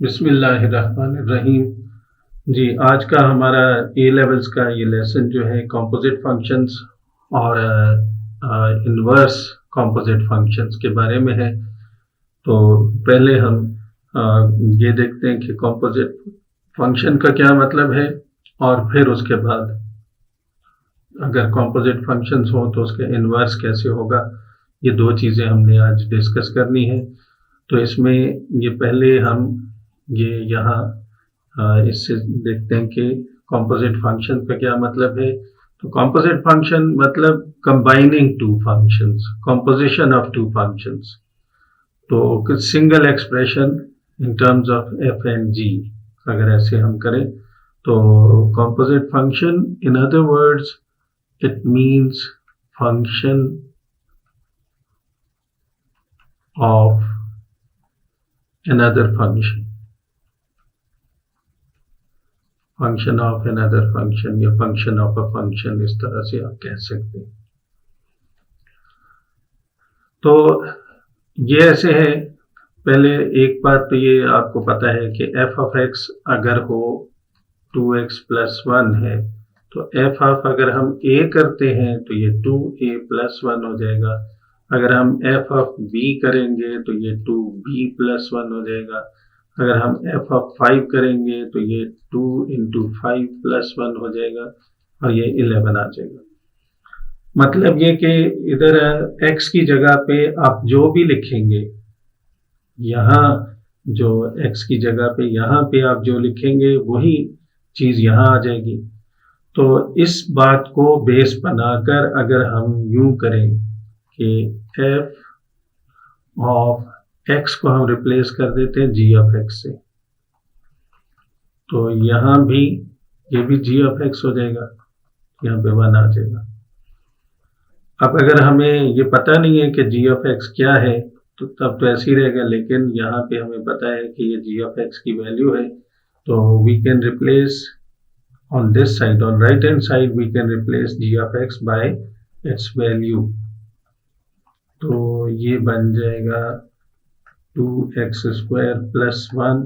बिस्मिल्लाहिर्रहमानिर्रहीम। जी, आज का हमारा ए लेवल्स का ये लेसन जो है कंपोजिट फंक्शंस और इनवर्स कंपोजिट फंक्शंस के बारे में है। तो पहले हम अ, ये देखते हैं कि कंपोजिट फंक्शन का क्या मतलब है, और फिर उसके बाद अगर कंपोजिट फंक्शंस हो तो उसके इनवर्स कैसे होगा। ये दो चीज़ें हमने आज डिस्कस करनी है। तो इसमें ये पहले हम ये यहाँ इससे देखते हैं कि कंपोजिट फंक्शन का क्या मतलब है। तो कंपोजिट फंक्शन मतलब combining two functions, composition of two functions. तो कुछ single expression in terms of F and G अगर ऐसे हम करें तो composite function, in other words, it means function of another function, function of another function या function of a function, इस तरह से आप कह सकते हैं। तो ये ऐसे है। पहले एक बात तो ये आपको पता है कि f of x अगर हो 2x plus 1 है तो f of अगर हम a करते हैं तो ये 2a plus 1 हो जाएगा। अगर हम f of b करेंगे तो ये 2b plus 1 हो जाएगा। अगर हम f of 5 करेंगे तो ये 2 into 5 plus 1 हो जाएगा और ये 11 आ जाएगा। मतलब ये कि इधर x की जगह पे आप जो भी लिखेंगे, यहाँ जो x की जगह पे यहाँ पे आप जो लिखेंगे वही चीज़ यहाँ आ जाएगी। तो इस बात को बेस बनाकर अगर हम यूं करें कि f ऑफ x को हम रिप्लेस कर देते हैं g ऑफ x से, तो यहाँ भी ये भी g ऑफ x हो जाएगा, यहाँ पे 1 आ जाएगा। अब अगर हमें ये पता नहीं है कि g ऑफ x क्या है तो तब तो ऐसे ही रहेगा, लेकिन यहाँ पे हमें पता है कि ये g ऑफ x की वैल्यू है। तो we can replace on this side, on right hand side we can replace g of x by its value। तो ये बन जाएगा 2x square plus 1।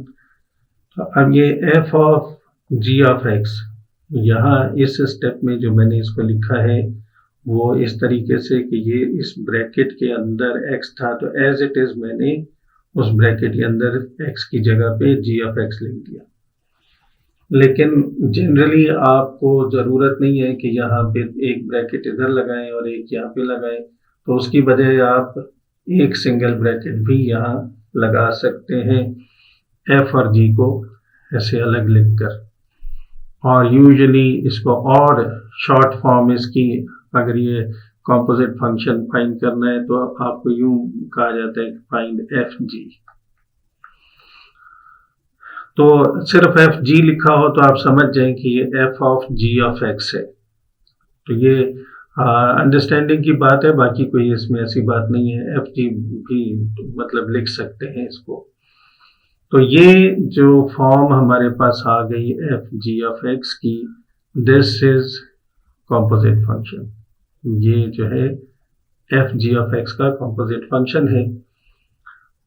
तो अब ये f of g of x, यहाँ इस स्टेप में जो मैंने इसको लिखा है वो इस तरीके से कि ये इस ब्रैकेट के अंदर x था तो एज इट इज मैंने उस ब्रैकेट के अंदर x की जगह पे g of x लिख दिया। लेकिन जनरली आपको ज़रूरत नहीं है कि यहाँ पे एक ब्रैकेट इधर लगाएं और एक यहाँ पे लगाएं, तो उसकी बजाय आप एक सिंगल ब्रैकेट भी यहाँ लगा सकते हैं f और g को ऐसे अलग लिखकर। और यूजुअली इसको और शॉर्ट फॉर्म इसकी, अगर ये कंपोजिट फंक्शन फाइंड करना है तो आपको यूं कहा जाता है फाइंड एफ जी। तो सिर्फ एफ जी लिखा हो तो आप समझ जाएं कि ये F of G of X है। तो ये अंडरस्टैंडिंग की बात है, बाकी कोई इसमें ऐसी बात नहीं है। एफ जी भी मतलब लिख सकते हैं इसको। तो ये जो फॉर्म हमारे पास आ गई एफ जी ऑफ एक्स की, दिस इज कंपोजिट फंक्शन। ये जो है एफ जी ऑफ एक्स का कंपोजिट फंक्शन है।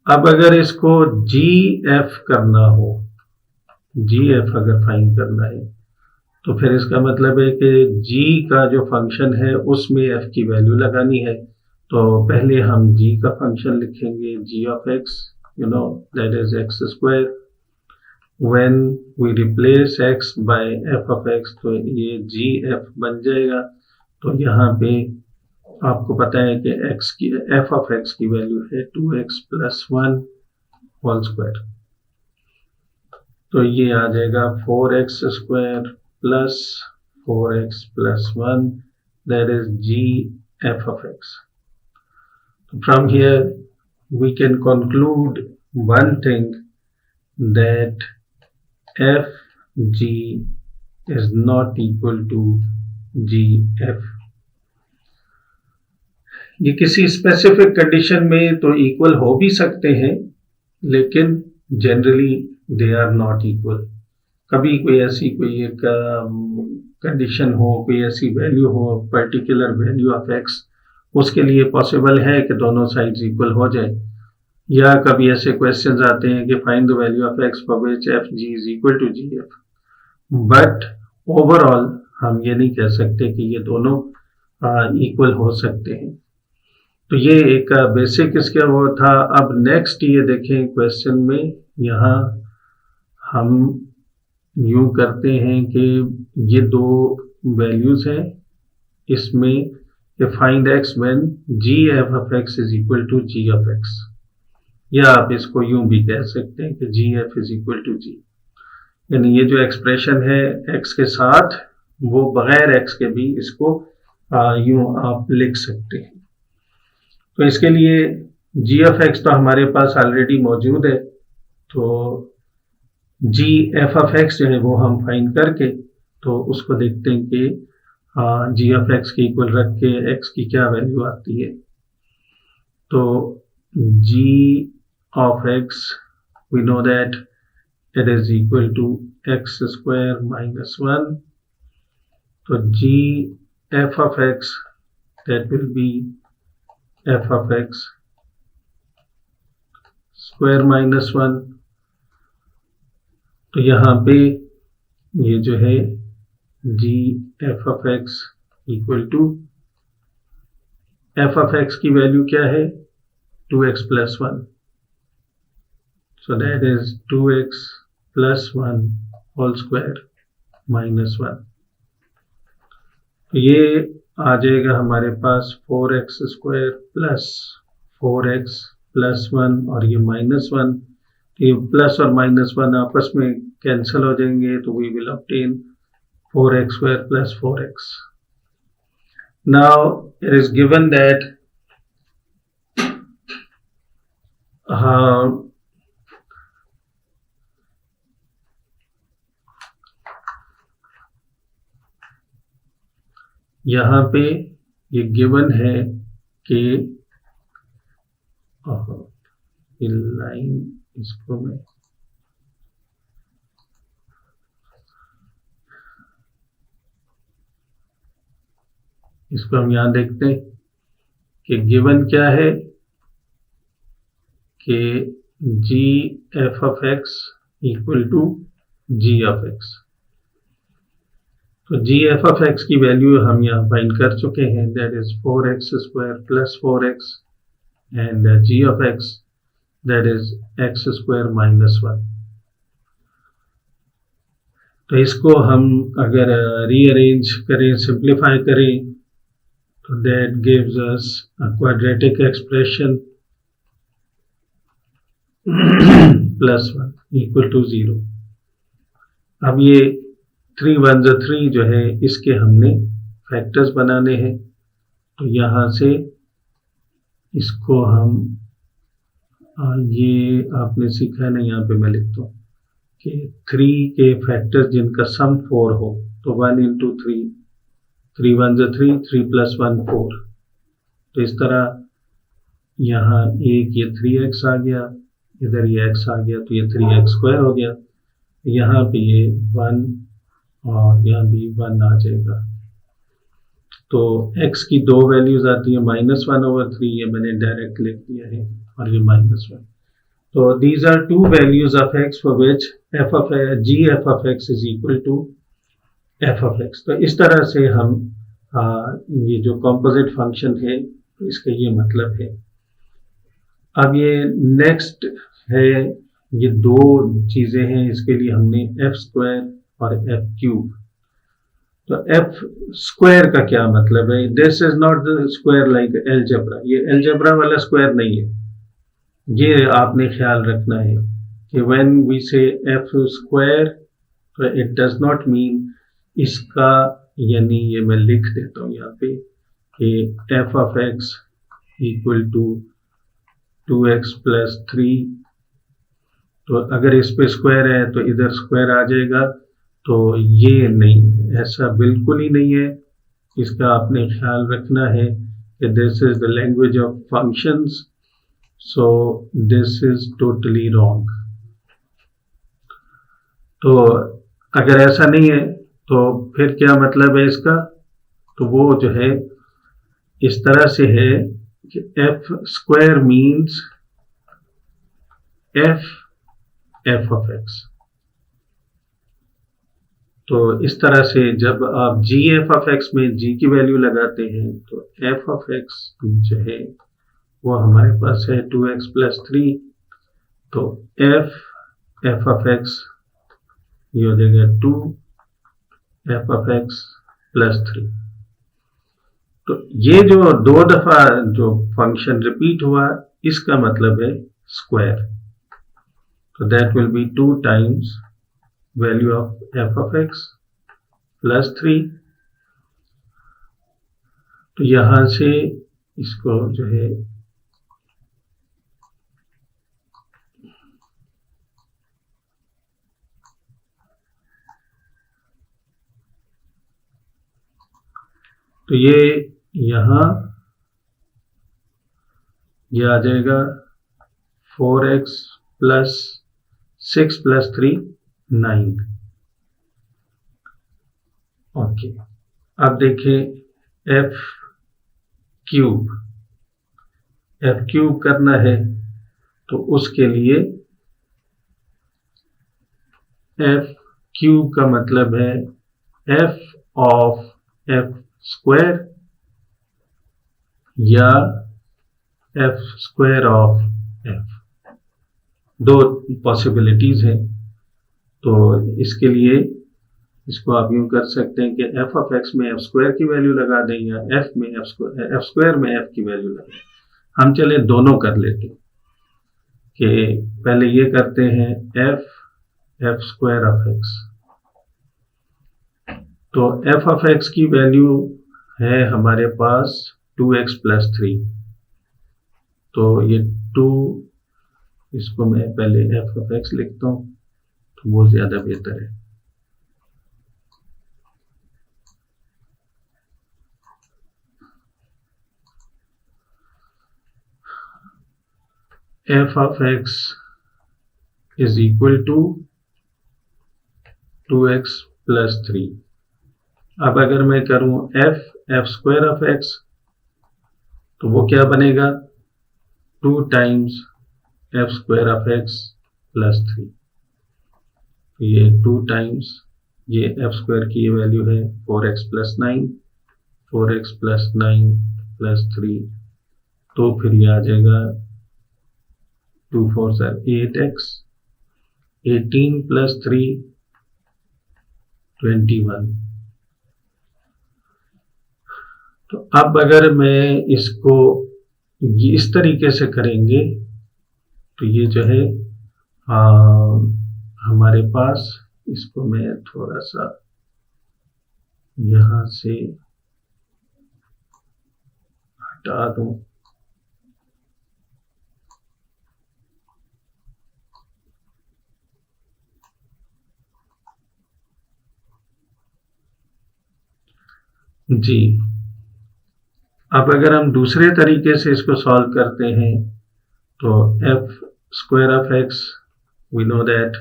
अब अगर इसको जी एफ करना हो, जी एफ अगर फाइंड करना है तो फिर इसका मतलब है कि जी का जो फंक्शन है उसमें एफ की वैल्यू लगानी है। तो पहले हम जी का फंक्शन लिखेंगे, G of X, you know that is X square. When we replace X by F of x तो ये जी एफ बन जाएगा। तो यहाँ पे आपको पता है कि एक्स की एफ ऑफ एक्स की वैल्यू है 2x plus 1 होल स्क्वायर। तो ये आ जाएगा 4x square plus 4x plus 1, that is g f of x. From here we can conclude one thing, that f g is not equal to g f। ये किसी specific condition में तो equal हो भी सकते हैं, लेकिन generally they are not equal. कभी कोई ऐसी कोई एक कंडीशन हो, कोई ऐसी वैल्यू हो, पर्टिकुलर वैल्यू ऑफ एक्स, उसके लिए पॉसिबल है कि दोनों साइड्स इक्वल हो जाए। या कभी ऐसे क्वेश्चंस आते हैं कि find the value of X for which F G is equal to G F, but overall हम ये नहीं कह सकते कि ये दोनों इक्वल हो सकते हैं। तो ये एक बेसिक इसका वो था। अब नेक्स्ट ये देखें क्वेश्चन में, यहाँ हम यूं करते हैं कि ये दो वैल्यूज हैं, इसमें find X when G F of x is equal to G of X, या आप इसको यूं भी कह सकते हैं कि G F is equal to G, यानी ये जो एक्सप्रेशन है एक्स के साथ, वो बगैर एक्स के भी इसको यूं आप लिख सकते हैं। तो इसके लिए जी ऑफ एक्स तो हमारे पास ऑलरेडी मौजूद है, तो जी एफ ऑफ एक्स जो है वो हम फाइंड करके तो उसको देखते हैं कि जी ऑफ एक्स के इक्वल रख के एक्स की क्या वैल्यू आती है। तो G of X we know that it is equal to X square minus 1, तो G F of x that will be F of X square minus 1। तो यहाँ पे ये जो है G F of x equal to F of X की value क्या है 2x plus 1, so that is 2x plus 1 whole square minus 1। तो ये आ जाएगा हमारे पास 4x square plus 4x plus 1 और ये माइनस 1, ये प्लस और माइनस 1 आपस में कैंसिल हो जाएंगे, तो we will obtain 4x square plus 4x. Now it is given that यहाँ पे ये गिवन है कि लाइन इसको मैं इसको हम यहां देखते हैं कि गिवन क्या है कि G F of x equal to G of x. तो जी एफ ऑफ एक्स की वैल्यू हम यहाँ फाइंड कर चुके हैं, that is 4x square plus 4x and G of x that is x square minus 1। तो इसको हम अगर रीअरेंज करें, सिंप्लीफाई करें, so that gives us a quadratic expression plus 1 equal to 0। अब ये 3 1 3 जो है इसके हमने फैक्टर्स बनाने हैं, तो यहाँ से इसको हम ये आपने सीखा है ना, यहाँ पे मैं लिखता हूँ कि 3 के फैक्टर्स जिनका सम 4 हो, तो 1 into 3, 3 1 3, 3 plus 1 4। तो इस तरह यहाँ एक ये 3x आ गया, इधर ये x आ गया, तो ये 3x स्क्वायर हो गया, यहाँ पे ये 1 और यहाँ भी 1 आ जाएगा। तो x की दो वैल्यूज आती है, -1/3, ये मैंने डायरेक्ट लिख दिया है, और ये -1। तो these are two values of x for which G F of x is equal to F of x. तो इस तरह से हम ये जो कॉम्पोजिट फंक्शन है इसका ये मतलब है। अब ये नेक्स्ट है, ये दो चीजें हैं, इसके लिए हमने एफ स्क्वायर और एफ क्यूब। तो एफ स्क्वायर का क्या मतलब है? This is not the square like algebra, ये एलजेब्रा वाला स्क्वायर नहीं है, ये आपने ख्याल रखना है कि व्हेन वी से एफ स्क्वायर, तो इट डज नॉट मीन इसका, यानी ये मैं लिख देता हूँ यहाँ पे कि F of x equal to 2x plus 3। तो अगर इस पे स्क्वायर है तो इधर स्क्वायर आ जाएगा, तो ये नहीं, ऐसा बिल्कुल ही नहीं है। इसका आपने ख्याल रखना है कि this is the language of functions, so this is totally wrong. तो अगर ऐसा नहीं है तो फिर क्या मतलब है इसका? तो वो जो है इस तरह से है कि F square means F of x. तो इस तरह से जब आप जी एफ ऑफ एक्स में जी की वैल्यू लगाते हैं तो एफ ऑफ एक्स जो है वो हमारे पास है 2x प्लस 3। तो एफ ऑफ एक्स ये हो जाएगा 2 एफ ऑफ एक्स प्लस 3। तो ये जो 2 दफा जो फंक्शन रिपीट हुआ इसका मतलब है स्क्वायर। तो that will be 2 times value of F of x plus 3। तो यहां से इसको जो है तो ये यहां ये आ जाएगा 4x प्लस 6 प्लस 3 9। ओके, अब देखें एफ क्यूब करना है तो उसके लिए एफ क्यूब का मतलब है एफ ऑफ एफ स्क्वायर या F square of F. 2 possibilities हैं। तो इसके लिए इसको आप यूं कर सकते हैं कि एफ ऑफ एक्स में एफ स्क्वायर की वैल्यू लगा दें या एफ स्क्वायर में एफ की वैल्यू लगाएं। हम चले दोनों कर लेते हैं कि पहले ये करते हैं एफ स्क्वायर ऑफ एक्स। तो एफ ऑफ एक्स की वैल्यू है हमारे पास 2x प्लस 3। तो ये 2 इसको मैं पहले एफ ऑफ एक्स लिखता हूं तो वो ज्यादा बेहतर है। F of x is equal to 2x plus 3। अब अगर मैं करूं एफ स्क्वायर ऑफ एक्स तो वो क्या बनेगा 2 times F square of x plus 3। ये 2 टाइम्स ये एफ स्क्वायर की ये वैल्यू है 4x plus 9 4x plus 9 plus 3। तो फिर ये आ जाएगा 2 4 8x 18 प्लस 3 21। तो अब अगर मैं इसको इस तरीके से करेंगे तो ये जो है हमारे पास इसको मैं थोड़ा सा यहां से हटा दूं। जी, अब अगर हम दूसरे तरीके से इसको सॉल्व करते हैं तो F square of X we know that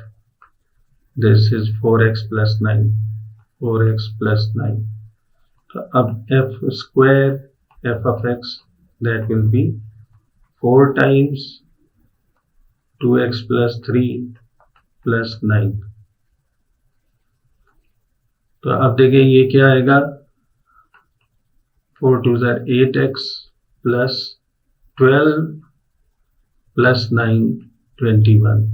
this is 4x plus 9 4x plus 9। तो अब F square F of x that will be 4 times 2x plus 3 plus 9। तो अब देखें ये क्या आएगा 4 2 8x प्लस 12 प्लस 9 21।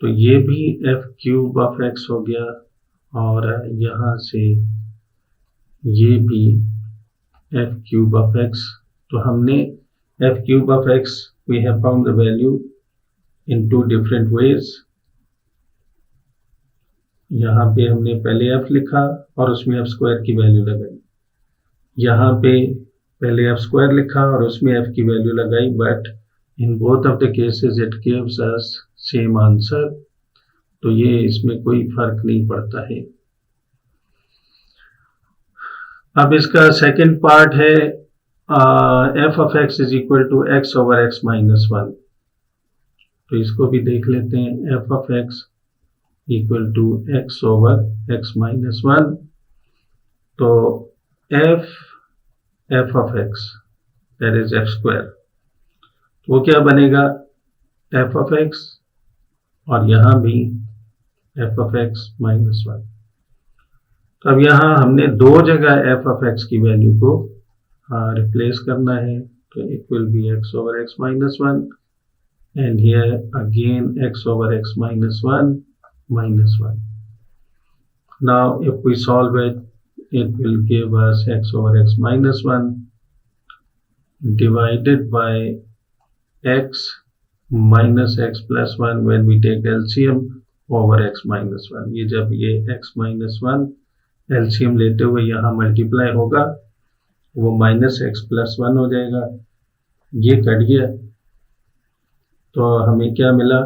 तो ये भी एफ क्यूब ऑफ एक्स हो गया और यहां से ये भी एफ क्यूब ऑफ एक्स। तो हमने F cube of X we have found the value in 2 different ways. यहां पे हमने पहले एफ लिखा और उसमें एफ स्क्वायर की वैल्यू लगाई। यहाँ पे पहले एफ स्क्वायर लिखा और उसमें एफ की वैल्यू लगाई, but in both of the cases it gives us same answer. तो ये इसमें कोई फर्क नहीं पड़ता है। अब इसका सेकंड पार्ट है F of x is equal to X over X minus 1। तो इसको भी देख लेते हैं F of x equal to X over X minus 1। तो F of x that is F square, वो क्या बनेगा एफ ऑफ एक्स और यहाँ भी एफ ऑफ एक्स माइनस 1। तो अब यहाँ हमने दो जगह एफ ऑफ एक्स की वैल्यू को रिप्लेस करना है, तो it will B x over X minus 1 and here again x over x minus 1 minus 1. Now if we solve it, it will give us x over x minus 1 divided by x minus x plus 1 when we take LCM over x minus 1. ये जब ये x minus 1 LCM लेते हुए यहाँ multiply होगा, वो minus x plus 1 हो जाएगा, ये कट गया। तो हमें क्या मिला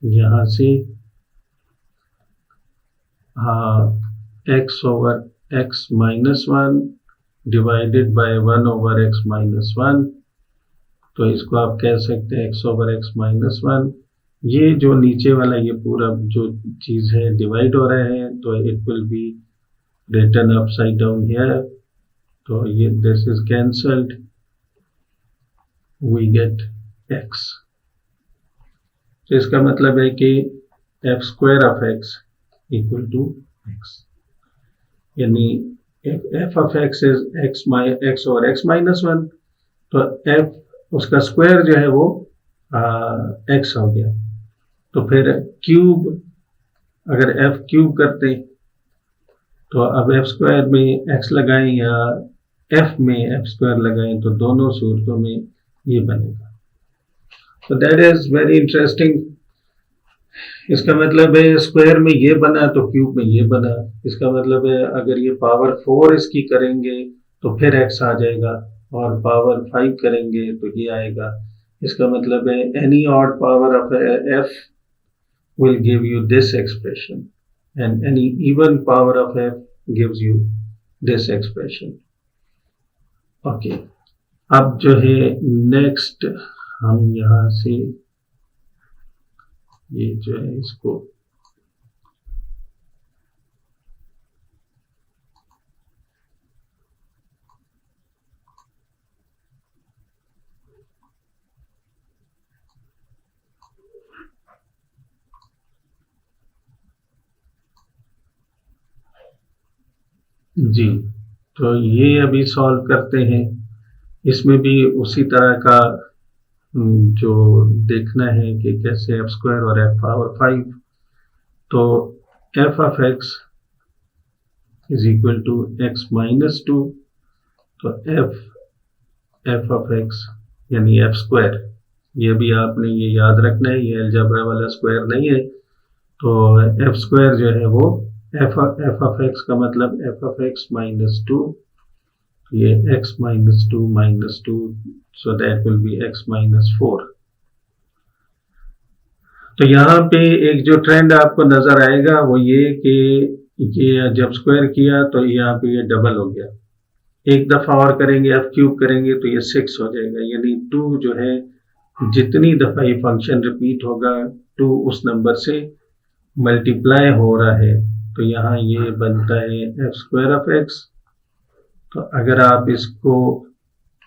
यहाँ से, x over x minus 1 divided by 1 over x minus 1। तो इसको आप कह सकते हैं x ओवर x माइनस 1। ये जो नीचे वाला ये पूरा जो चीज़ है डिवाइड हो रहा है, तो it will be written upside down here. तो ये this is cancelled, we get x। तो इसका मतलब है कि F square of x equal to X, यानी F of x is X over X minus 1, तो एफ उसका स्क्वायर जो है वो एक्स हो गया। तो फिर क्यूब, अगर एफ क्यूब करते तो अब एफ स्क्वायर में एक्स लगाएं या एफ में एफ स्क्वायर लगाएं, तो दोनों सूरतों में ये बनेगा। तो दैट इज वेरी इंटरेस्टिंग। इसका मतलब है स्क्वायर में ये बना तो क्यूब में ये बना। इसका मतलब है अगर ये पावर 4 इसकी करेंगे तो फिर x आ जाएगा, और पावर 5 करेंगे तो ये आएगा। इसका मतलब है any odd power of f will give you this expression and any even power of f gives you this expression. Okay, अब जो है नेक्स्ट हम यहाँ से ये जो है इसको जी, तो ये अभी सॉल्व करते हैं। इसमें भी उसी तरह का जो देखना है कि कैसे एफ स्क्वायर और एफ पावर 5। तो F of x is equal to X minus 2। तो एफ ऑफ एक्स यानी एफ स्क्वायर, ये भी आपने ये याद रखना है, ये अलजेब्रा वाला स्क्वायर नहीं है। तो एफ स्क्वायर जो है वो एफ ऑफ एक्स का मतलब एफ ऑफ एक्स माइनस 2, ये x minus 2 minus 2, so that will B x minus 4। तो यहाँ पे एक जो ट्रेंड आपको नजर आएगा वो ये कि ये जब स्क्वायर किया तो यहाँ पे ये डबल हो गया। एक दफा और करेंगे, f क्यूब करेंगे तो ये 6 हो जाएगा, यानी 2 जो है जितनी दफा ये फंक्शन रिपीट होगा 2 उस नंबर से मल्टीप्लाई हो रहा है। तो यहाँ ये बनता है एफ स्क्वायर ऑफ एक्स। तो अगर आप इसको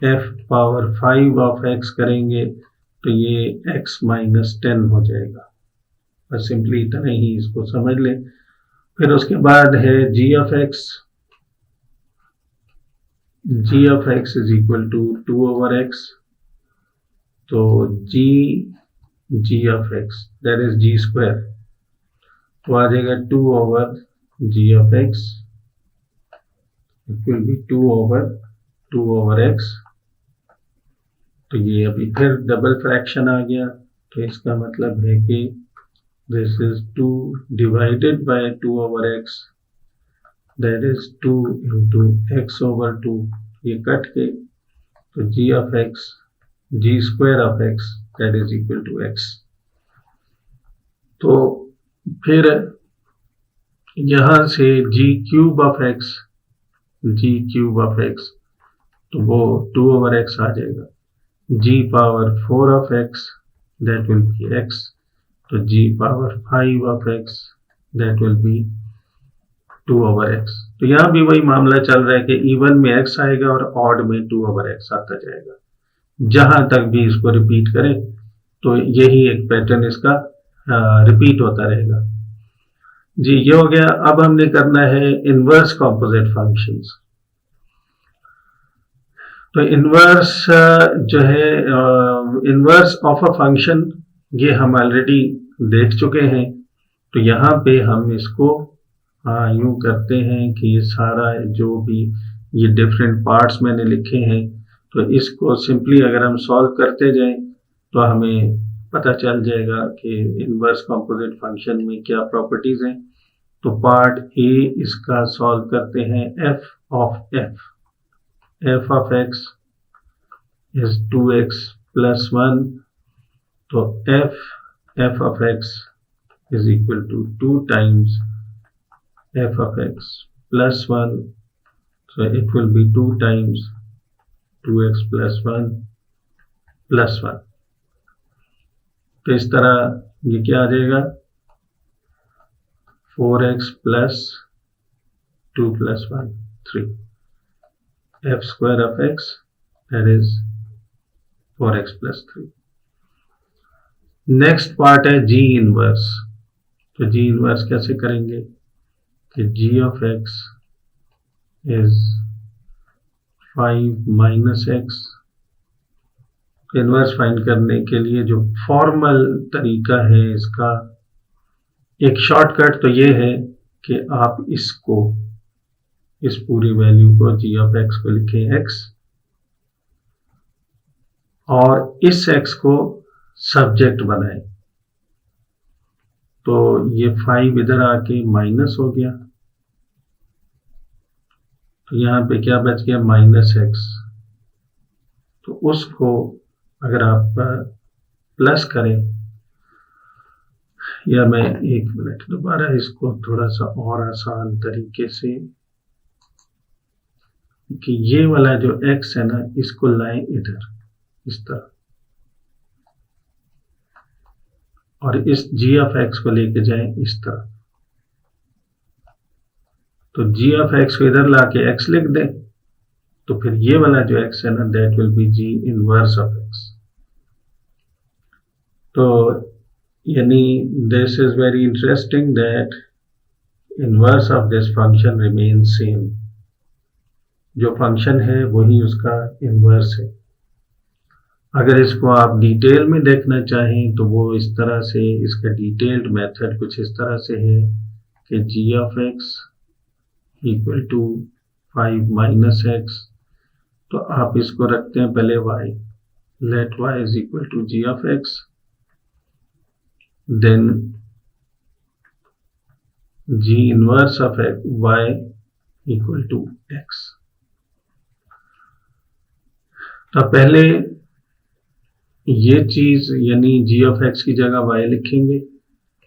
f पावर 5 ऑफ x करेंगे तो ये x माइनस 10 हो जाएगा। बस सिंपली इतना ही इसको समझ लें। फिर उसके बाद है g of x। g of x is equal to 2 over x। तो g of x that is g square, तो आ जाएगा 2 over g of x, it will be 2 over x। तो ये अभी फिर डबल फ्रैक्शन आ गया, तो इसका मतलब है कि this is 2 divided by 2 over x, that is 2 into x over 2। ये कट के तो g of x, g square of x that is equal to x। तो फिर यहां से g क्यूब ऑफ x, तो वो 2 ओवर x आ जाएगा। g power 4 of x that will B x, तो g power 5 of x that will be 2 over x। तो यहाँ भी वही मामला चल रहा है कि इवन में x आएगा और ऑड में 2 ओवर x आता जाएगा। जहां तक भी इसको रिपीट करें तो यही एक पैटर्न इसका रिपीट होता रहेगा। जी ये हो गया। अब हमने करना है इनवर्स कॉम्पोजिट फंक्शंस। तो इनवर्स जो है इनवर्स ऑफ अ फंक्शन, ये हम ऑलरेडी देख चुके हैं। तो यहाँ पे हम इसको यूं करते हैं कि ये सारा जो भी ये डिफरेंट पार्ट्स मैंने लिखे हैं, तो इसको सिंपली अगर हम सॉल्व करते जाएं तो हमें पता चल जाएगा कि इनवर्स कॉम्पोजिट फंक्शन में क्या प्रॉपर्टीज हैं। तो पार्ट ए इसका सॉल्व करते हैं। F of x is 2x plus 1, तो F of x is equal to 2 times f of x plus 1, so it will be 2 times 2x plus 1 plus 1। तो इस तरह ये क्या आ जाएगा, 4x plus 2 plus 1 3, f square of x, that is 4x plus 3। Next part है g inverse. तो g inverse कैसे करेंगे कि g of x is 5 minus x। Inverse find करने के लिए जो फॉर्मल तरीका है इसका, एक शॉर्टकट तो ये है कि आप इसको, इस पूरी वैल्यू को g of x को लिखें x, और इस x को सब्जेक्ट बनाएं। तो ये 5 इधर आके माइनस हो गया, तो यहाँ पे क्या बच गया, माइनस एक्स। तो उसको अगर आप प्लस करें, या मैं एक मिनट दोबारा इसको थोड़ा सा और आसान तरीके से, कि ये वाला जो x है ना, इसको लाएं इधर इस तरह, और इस g ऑफ x को लेके जाएं इस तरह। तो g ऑफ x को इधर लाके x लिख दें, तो फिर ये वाला जो x है ना, that will B g inverse of x। तो यानी this is very interesting that inverse of this function remain same. जो फंक्शन है वही उसका इनवर्स है। अगर इसको आप डिटेल में देखना चाहें तो वो इस तरह से, इसका डिटेल्ड मेथड कुछ इस तरह से है कि g of x equal to 5 minus x. तो आप इसको रखते हैं पहले y, let y is equal to g of x, then g inverse of y equal to x। तो पहले ये चीज यानी g ऑफ x की जगह y लिखेंगे,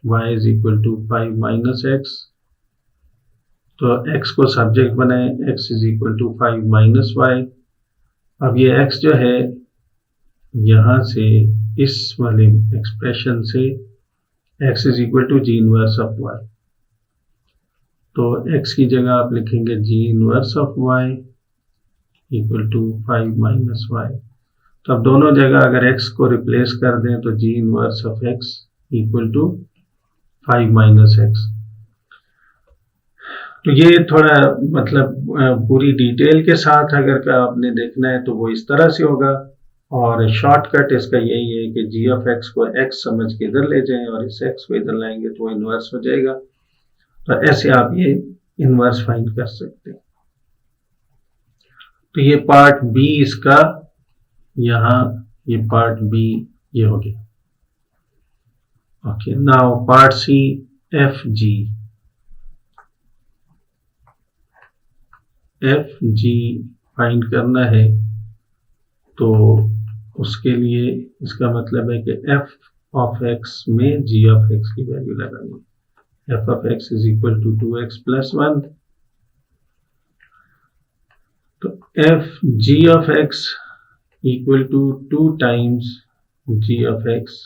y is equal to 5 minus x. तो x को सब्जेक्ट बनाएं, x is equal to 5 minus y. अब ये x जो है यहां से इस वाले एक्सप्रेशन से x is equal to g inverse of y। तो x की जगह आप लिखेंगे g inverse of y equal to 5 minus y. तो अब दोनों जगह अगर x को रिप्लेस कर दें तो g inverse of x equal to 5 minus x. तो ये थोड़ा मतलब पूरी डिटेल के साथ अगर आपने देखना है तो वो इस तरह से होगा, और शॉर्टकट इसका यही है कि g ऑफ x को x समझ के इधर ले जाएं और इस x को इधर लाएंगे तो वो इनवर्स हो जाएगा। तो ऐसे आप ये इनवर्स फाइंड कर सकते हैं। तो ये पार्ट बी इसका, यहाँ ये पार्ट बी ये हो गया। Okay, now part c f g find करना है। तो उसके लिए इसका मतलब है कि f ऑफ x में g ऑफ x की वैल्यू लगानी। f of x is equal to 2x plus 1। तो f g of x equal to 2 times g of x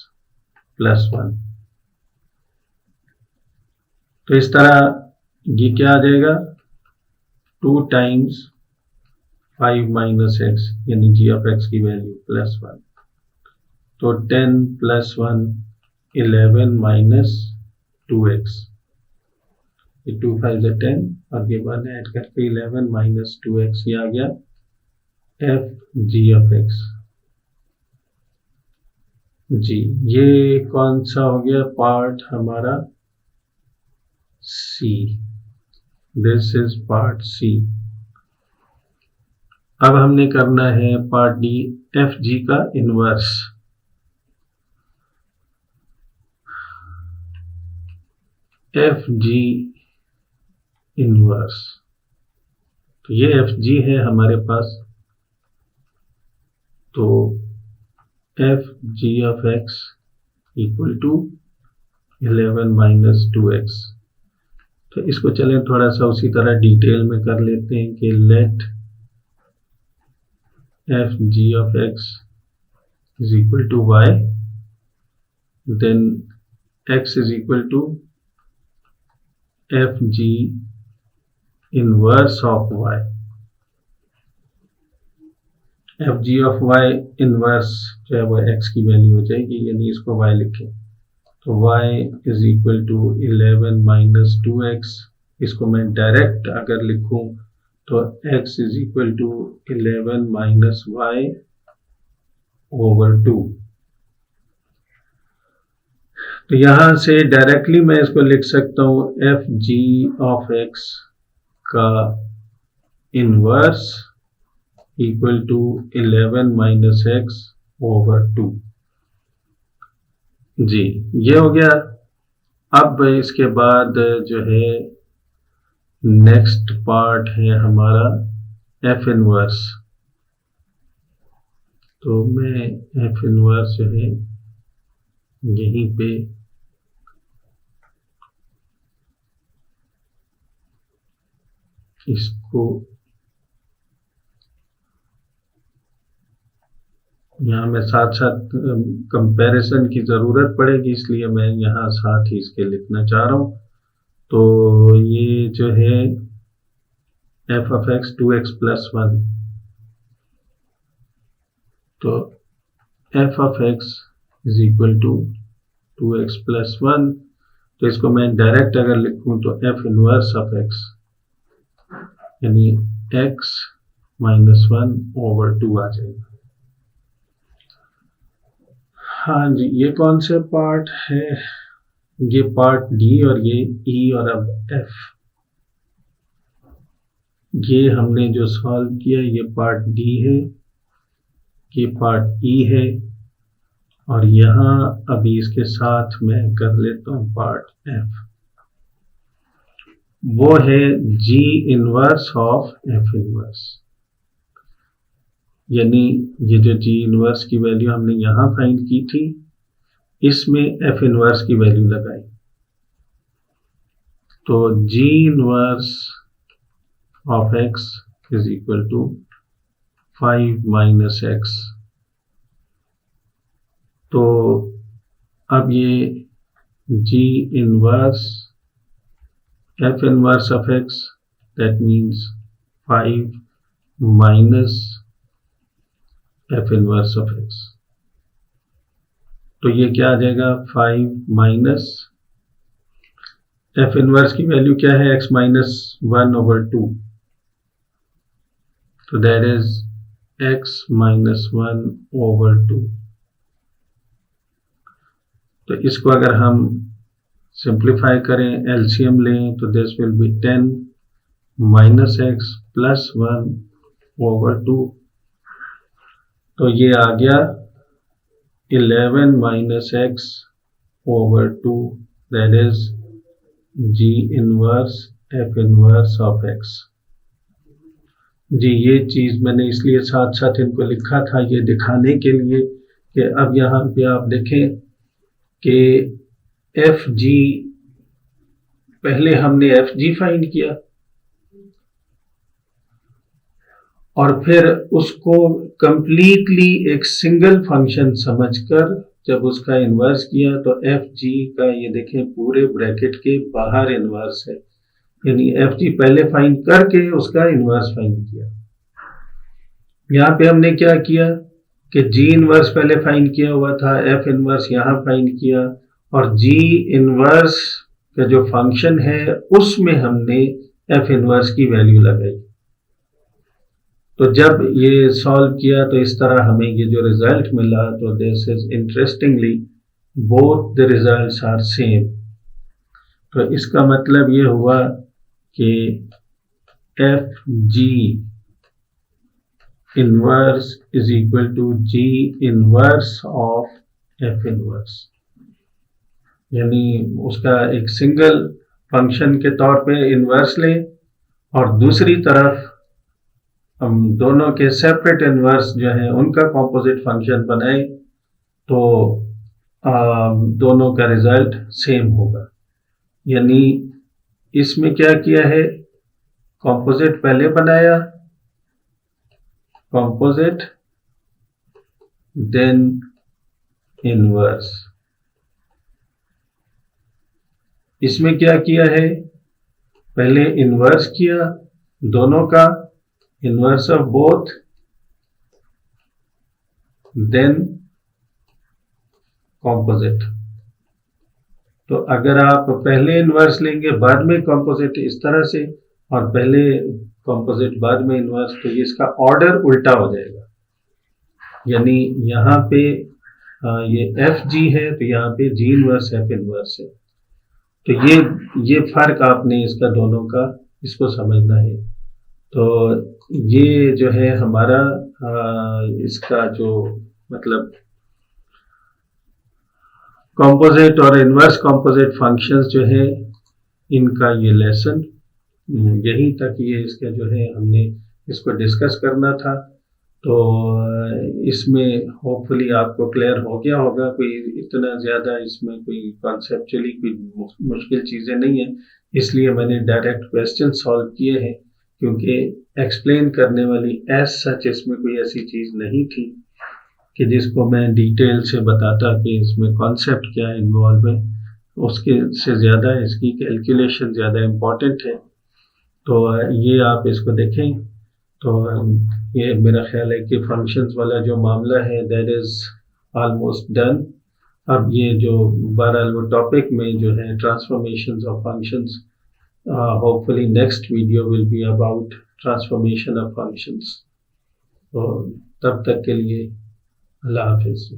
plus 1। तो इस तरह ये क्या आ जाएगा, 2 टाइम्स 5 माइनस एक्स यानी g ऑफ x की वैल्यू प्लस 1। तो 10 + 1 11 माइनस 2x, ये 2 5 से 10 और ये 1 ऐड करके 11 माइनस 2x, ये आ गया एफ जी ऑफ एक्स। जी, ये कौन सा हो गया पार्ट हमारा? C. This is part C. अब हमने करना है पार्ट डी, एफ जी का इनवर्स। एफ जी इनवर्स, तो ये एफ जी है हमारे पास, तो f ji of x equal to 11 minus 2x। तो इसको चलें थोड़ा सा उसी तरह डिटेल में कर लेते हैं कि let f ji of x is equal to y, then x is equal to f g inverse of y। F ji of y inverse जो है वो x की वैल्यू हो जाएगी, यानी इसको y लिखें तो y is equal to 11 minus 2x। इसको मैं डायरेक्ट अगर लिखूं तो x is equal to 11 minus y over 2। तो यहां से डायरेक्टली मैं इसको लिख सकता हूं एफ जी ऑफ एक्स का inverse equal to 11 minus x over 2। जी, ये हो गया। अब इसके बाद जो है नेक्स्ट पार्ट है हमारा एफ इनवर्स। तो मैं एफ इनवर्स जो है यहीं पे इसको यहाँ में साथ साथ कंपैरिजन की ज़रूरत पड़ेगी, इसलिए मैं यहाँ साथ ही इसके लिखना चाह रहा हूँ। तो ये जो है एफ ऑफ एक्स 2x + 1, तो F of x is equal to 2x + 1। तो इसको मैं डायरेक्ट अगर लिखूं तो एफ इनवर्स ऑफ एक्स यानी x - 1 ओवर 2 आ जाएगा। हाँ जी, ये कौन से पार्ट है? ये पार्ट डी और ये ई, और अब एफ। ये हमने जो सॉल्व किया ये पार्ट डी है, ये पार्ट ई है, और यहाँ अभी इसके साथ मैं कर लेता हूँ पार्ट एफ। वो है जी इनवर्स ऑफ एफ इनवर्स, यानी ये जो जी इनवर्स की वैल्यू हमने यहाँ फाइंड की थी, इसमें एफ इनवर्स की वैल्यू लगाई। तो g inverse of x is equal to 5 minus x. तो अब ये g inverse F inverse of x, that means 5 minus f inverse of x. तो ये क्या आ जाएगा? 5 माइनस एफ इनवर्स की वैल्यू क्या है? x - 1 over 2। तो दैट इज x - 1 ओवर 2। तो इसको अगर हम सिंप्लीफाई करें, एलसीएम लें, तो this will be 10 minus X plus 1 over 2। तो ये आ गया 11 minus x over 2, that is G inverse F inverse of X. जी, ये चीज मैंने इसलिए साथ साथ इनको लिखा था, ये दिखाने के लिए कि अब यहाँ पे आप देखें कि एफ जी, पहले हमने एफ जी फाइंड किया और फिर उसको कंप्लीटली एक सिंगल फंक्शन समझकर जब उसका इन्वर्स किया तो एफ जी का ये देखें पूरे ब्रैकेट के बाहर इन्वर्स है, यानी एफ जी पहले फाइंड करके उसका इन्वर्स फाइंड किया। यहाँ पे हमने क्या किया कि जी इनवर्स पहले फाइंड किया हुआ था, एफ इनवर्स यहाँ फाइंड किया, और जी इनवर्स का जो फंक्शन है उसमें हमने एफ इनवर्स की वैल्यू लगाई। तो जब ये सॉल्व किया तो इस तरह हमें ये जो रिजल्ट मिला, तो this is interestingly both the results are same. तो इसका मतलब ये हुआ कि f g inverse is equal to g inverse of f inverse, यानी उसका एक सिंगल फंक्शन के तौर पे इनवर्स लें और दूसरी तरफ हम दोनों के सेपरेट इनवर्स जो है उनका कॉम्पोजिट फंक्शन बनाए तो दोनों का रिजल्ट सेम होगा। यानी इसमें क्या किया है, कॉम्पोजिट पहले बनाया, कॉम्पोजिट देन इनवर्स। इसमें क्या किया है, पहले इनवर्स किया दोनों का, inverse of both, then composite. तो अगर आप पहले इनवर्स लेंगे बाद में कॉम्पोजिट इस तरह से, और पहले कॉम्पोजिट बाद में इनवर्स, तो ये इसका ऑर्डर उल्टा हो जाएगा। यानी यहाँ पे ये एफ जी है तो यहाँ पे जी इनवर्स एफ इनवर्स है। तो ये फर्क आपने इसका दोनों का इसको समझना है। तो ये जो है हमारा इसका जो मतलब कॉम्पोजिट और इनवर्स कॉम्पोजिट फंक्शंस जो है इनका ये लेसन यहीं तक ये इसका जो है हमने इसको डिस्कस करना था। तो इसमें होपफुली आपको क्लियर हो गया होगा, कोई इतना ज़्यादा इसमें कोई कॉन्सेप्चुअली कोई मुश्किल चीज़ें नहीं है, इसलिए मैंने डायरेक्ट क्वेश्चन सॉल्व किए हैं, क्योंकि एक्सप्लेन करने वाली एज सच इसमें कोई ऐसी चीज़ नहीं थी कि जिसको मैं डिटेल से बताता कि इसमें कॉन्सेप्ट क्या इन्वॉल्व है। उसके से ज़्यादा इसकी कैलकुलेशन ज़्यादा इम्पॉर्टेंट है। तो ये आप इसको देखें तो ये मेरा ख्याल है कि फंक्शंस वाला जो मामला है दैट इज़ ऑलमोस्ट डन। अब ये जो बहरहाल वो टॉपिक में जो है transformations of functions, hopefully next video will be about transformation of functions. तो तब तक के लिए अल्लाह हाफिज़।